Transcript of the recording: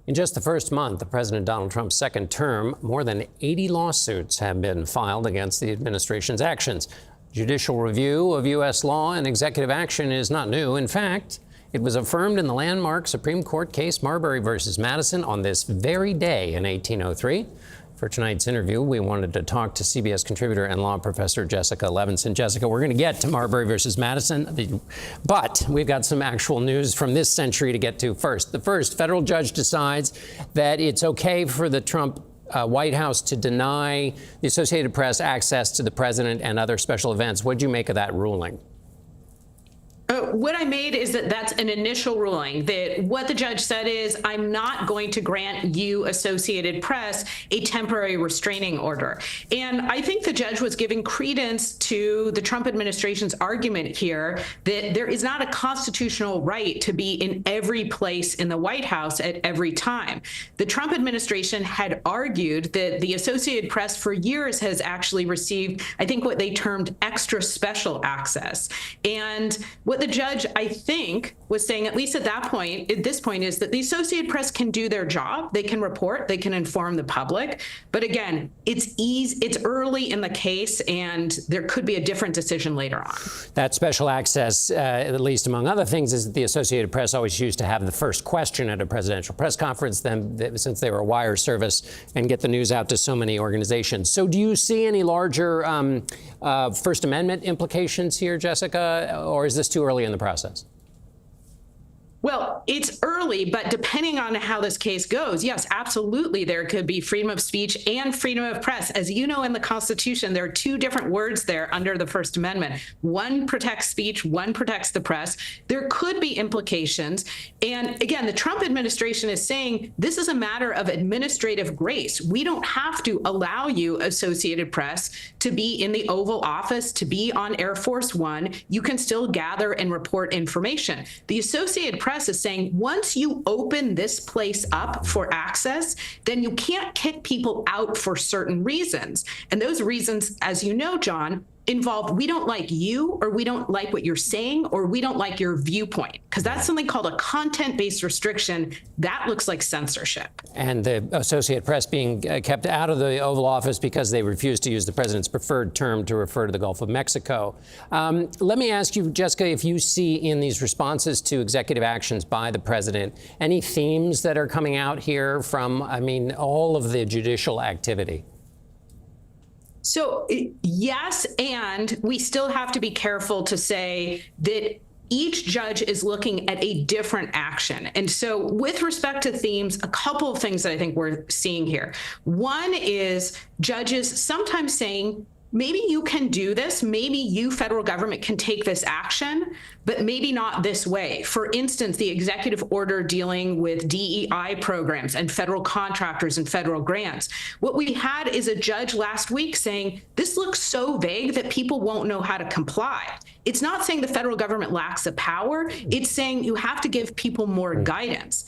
In just the first month of President Donald Trump's second term, more than 80 lawsuits have been filed against the administration's actions. Judicial review of U.S. law and executive action is not new. In fact, it was affirmed in the landmark Supreme Court case Marbury versus Madison on this very day in 1803. For tonight's interview, we wanted to talk to CBS contributor and law professor Jessica Levinson. Jessica, we're going to get to Marbury versus Madison, but we've got some actual news from this century to get to first. The first federal judge decides that it's okay for the Trump White House to deny the Associated Press access to the president and other special events. What did you make of that ruling? What I made is that that's an initial ruling, that what the judge said is, I'm not going to grant you, Associated Press, a temporary restraining order. And I think the judge was giving credence to the Trump administration's argument here that there is not a constitutional right to be in every place in the White House at every time. The Trump administration had argued that the Associated Press for years has actually received, I think, what they termed extra special access. And what the judge, I think, was saying, at least at this point, is that the Associated Press can do their job. They can report, they can inform the public. But again, it's early in the case, and there could be a different decision later on. That special access, at least among other things, is that the Associated Press always used to have the first question at a presidential press conference, then, since they were a wire service, and get the news out to so many organizations. So do you see any larger First Amendment implications here, Jessica, or is this too early in the process? Well, it's early, but depending on how this case goes, yes, absolutely, there could be freedom of speech and freedom of press. As you know, in the Constitution, there are two different words there under the First Amendment. One protects speech, one protects the press. There could be implications. And again, the Trump administration is saying this is a matter of administrative grace. We don't have to allow you, Associated Press, to be in the Oval Office, to be on Air Force One. You can still gather and report information. The Associated Press is saying once you open this place up for access, then you can't kick people out for certain reasons. And those reasons, as you know, John, involve we don't like you, or we don't like what you're saying, or we don't like your viewpoint, because that's something called a content-based restriction. That looks like censorship. And the Associated Press being kept out of the Oval Office because they refused to use the president's preferred term to refer to the Gulf of Mexico. Let me ask you, Jessica, if you see in these responses to executive actions by the president any themes that are coming out here from, all of the judicial activity? So yes, and we still have to be careful to say that each judge is looking at a different action. And so with respect to themes, a couple of things that I think we're seeing here. One is judges sometimes saying, maybe you can do this. Maybe you, federal government, can take this action, but maybe not this way. For instance, the executive order dealing with DEI programs and federal contractors and federal grants. What we had is a judge last week saying, this looks so vague that people won't know how to comply. It's not saying the federal government lacks the power. It's saying you have to give people more guidance.